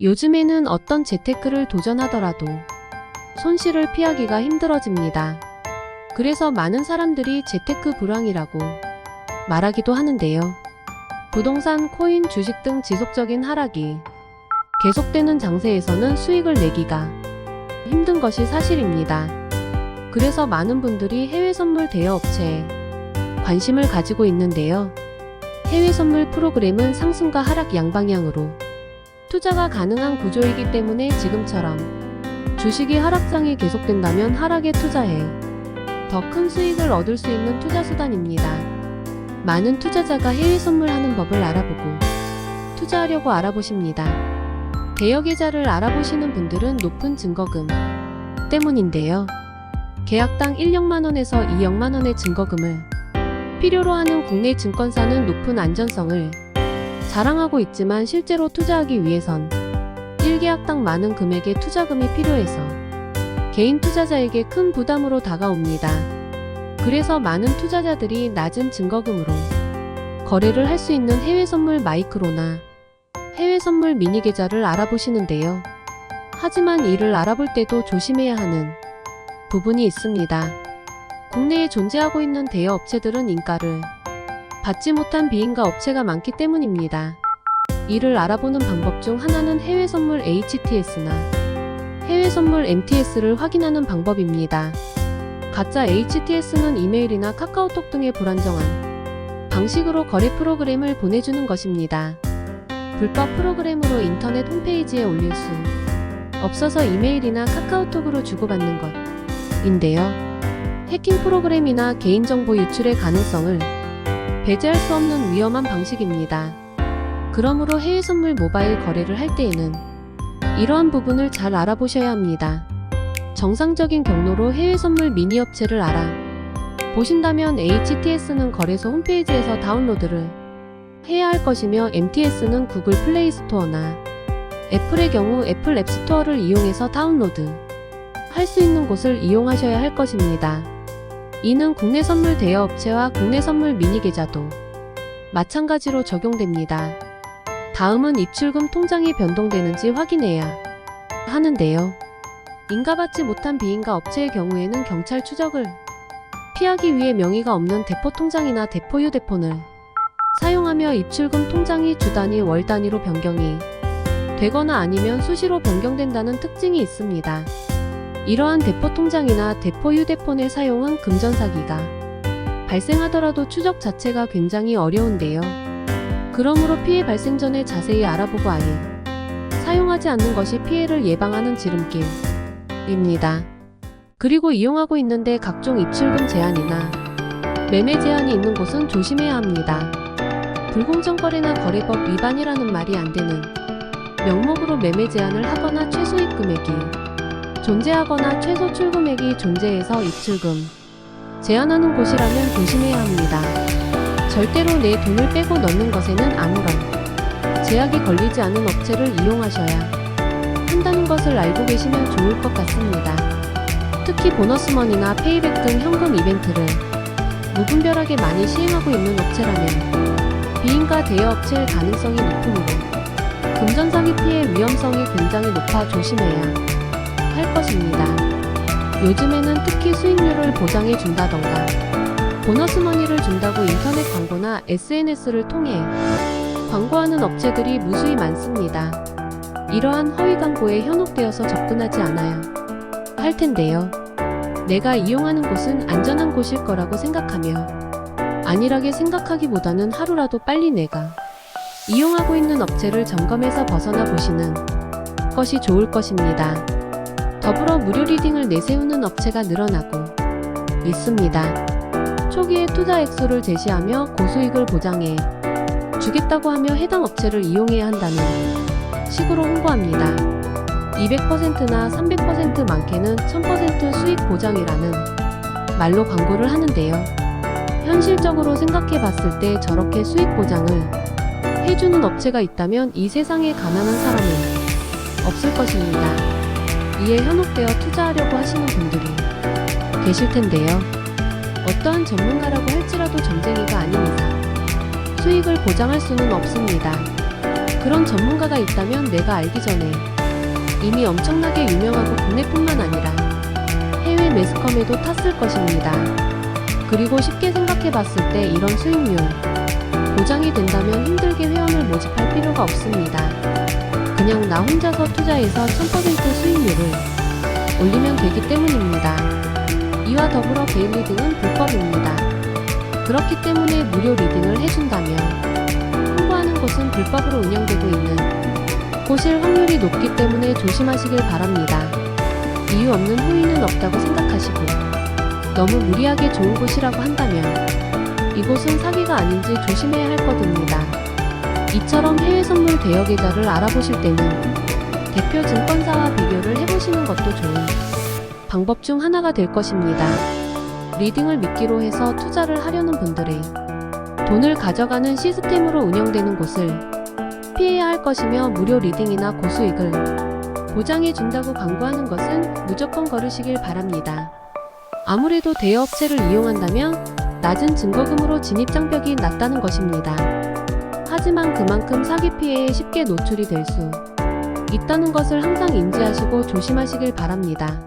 요즘에는 어떤 재테크를 도전하더라도 손실을 피하기가 힘들어집니다. 그래서 많은 사람들이 재테크 불황이라고 말하기도 하는데요. 부동산, 코인, 주식 등 지속적인 하락이 계속되는 장세에서는 수익을 내기가 힘든 것이 사실입니다. 그래서 많은 분들이 해외 선물 대여 업체에 관심을 가지고 있는데요. 해외 선물 프로그램은 상승과 하락 양방향으로 투자가 가능한 구조이기 때문에 지금처럼 주식이 하락장이 계속된다면 하락에 투자해 더 큰 수익을 얻을 수 있는 투자 수단입니다. 많은 투자자가 해외 선물하는 법을 알아보고 투자하려고 알아보십니다. 대여 계좌를 알아보시는 분들은 높은 증거금 때문인데요. 계약당 1억만원에서 2억만원의 증거금을 필요로 하는 국내 증권사는 높은 안전성을 자랑하고 있지만 실제로 투자하기 위해선 1계약당 많은 금액의 투자금이 필요해서 개인 투자자에게 큰 부담으로 다가옵니다. 그래서 많은 투자자들이 낮은 증거금으로 거래를 할 수 있는 해외 선물 마이크로나 해외 선물 미니 계좌를 알아보시는데요. 하지만 이를 알아볼 때도 조심해야 하는 부분이 있습니다. 국내에 존재하고 있는 대여 업체들은 인가를 받지 못한 비인가 업체가 많기 때문입니다. 이를 알아보는 방법 중 하나는 해외 선물 HTS나 해외 선물 MTS를 확인하는 방법입니다. 가짜 HTS는 이메일이나 카카오톡 등의 불안정한 방식으로 거래 프로그램을 보내주는 것입니다. 불법 프로그램으로 인터넷 홈페이지에 올릴 수 없어서 이메일이나 카카오톡으로 주고받는 것인데요. 해킹 프로그램이나 개인정보 유출의 가능성을 배제할 수 없는 위험한 방식입니다. 그러므로 해외 선물 모바일 거래를 할 때에는 이러한 부분을 잘 알아보셔야 합니다. 정상적인 경로로 해외 선물 미니 업체를 알아보신다면 HTS는 거래소 홈페이지에서 다운로드를 해야 할 것이며 MTS는 구글 플레이 스토어나 애플의 경우 애플 앱스토어를 이용해서 다운로드 할 수 있는 곳을 이용하셔야 할 것입니다. 이는 국내 선물 대여 업체와 국내 선물 미니 계좌도 마찬가지로 적용됩니다. 다음은 입출금 통장이 변동되는지 확인해야 하는데요. 인가받지 못한 비인가 업체의 경우에는 경찰 추적을 피하기 위해 명의가 없는 대포 통장이나 대포 휴대폰을 사용하며 입출금 통장이 주 단위, 월 단위로 변경이 되거나 아니면 수시로 변경된다는 특징이 있습니다. 이러한 대포 통장이나 대포 휴대폰의 사용은 금전 사기가 발생하더라도 추적 자체가 굉장히 어려운데요. 그러므로 피해 발생 전에 자세히 알아보고 아예 사용하지 않는 것이 피해를 예방하는 지름길입니다. 그리고 이용하고 있는데 각종 입출금 제한이나 매매 제한이 있는 곳은 조심해야 합니다. 불공정 거래나 거래법 위반이라는 말이 안 되는 명목으로 매매 제한을 하거나 최소입 금액이 존재하거나 최소 출금액이 존재해서 입출금 제한하는 곳이라면 조심해야 합니다. 절대로 내 돈을 빼고 넣는 것에는 아무런 제약이 걸리지 않은 업체를 이용하셔야 한다는 것을 알고 계시면 좋을 것 같습니다. 특히 보너스머니나 페이백 등 현금 이벤트를 무분별하게 많이 시행하고 있는 업체라면 비인가 대여 업체일 가능성이 높으므로 금전사기 피해 위험성이 굉장히 높아 조심해야 할 것입니다. 요즘에는 특히 수익률을 보장해 준다던가 보너스머니를 준다고 인터넷 광고나 SNS를 통해 광고하는 업체들이 무수히 많습니다. 이러한 허위 광고에 현혹되어서 접근하지 않아야 할 텐데요. 내가 이용하는 곳은 안전한 곳일 거라고 생각하며 안일하게 생각하기보다는 하루라도 빨리 내가 이용하고 있는 업체를 점검해서 벗어나 보시는 것이 좋을 것입니다. 더불어 무료 리딩을 내세우는 업체가 늘어나고 있습니다. 초기에 투자 액수를 제시하며 고수익을 보장해 주겠다고 하며 해당 업체를 이용해야 한다는 식으로 홍보합니다. 200%나 300% 많게는 1000% 수익 보장이라는 말로 광고를 하는데요. 현실적으로 생각해 봤을 때 저렇게 수익 보장을 해주는 업체가 있다면 이 세상에 가난한 사람은 없을 것입니다. 이에 현혹되어 투자하려고 하시는 분들이 계실 텐데요. 어떠한 전문가라고 할지라도 점쟁이가 아닌 이상 수익을 보장할 수는 없습니다. 그런 전문가가 있다면 내가 알기 전에 이미 엄청나게 유명하고 국내뿐만 아니라 해외 매스컴에도 탔을 것입니다. 그리고 쉽게 생각해 봤을 때 이런 수익률 보장이 된다면 힘들게 회원을 모집할 필요가 없습니다. 그냥 나 혼자서 투자해서 1000% 수익률을 올리면 되기 때문입니다. 이와 더불어 개인 리딩은 불법입니다. 그렇기 때문에 무료 리딩을 해준다면 홍보하는 곳은 불법으로 운영되고 있는 곳일 확률이 높기 때문에 조심하시길 바랍니다. 이유 없는 호의는 없다고 생각하시고 너무 무리하게 좋은 곳이라고 한다면 이곳은 사기가 아닌지 조심해야 할 것입니다. 이처럼 해외 선물 대여 계좌를 알아보실 때는 대표 증권사와 비교를 해보시는 것도 좋은 방법 중 하나가 될 것입니다. 리딩을 믿기로 해서 투자를 하려는 분들의 돈을 가져가는 시스템으로 운영되는 곳을 피해야 할 것이며 무료 리딩이나 고수익을 보장해 준다고 광고하는 것은 무조건 거르시길 바랍니다. 아무래도 대여업체를 이용한다면 낮은 증거금으로 진입장벽이 낮다는 것입니다. 하지만 그만큼 사기 피해에 쉽게 노출이 될 수 있다는 것을 항상 인지하시고 조심하시길 바랍니다.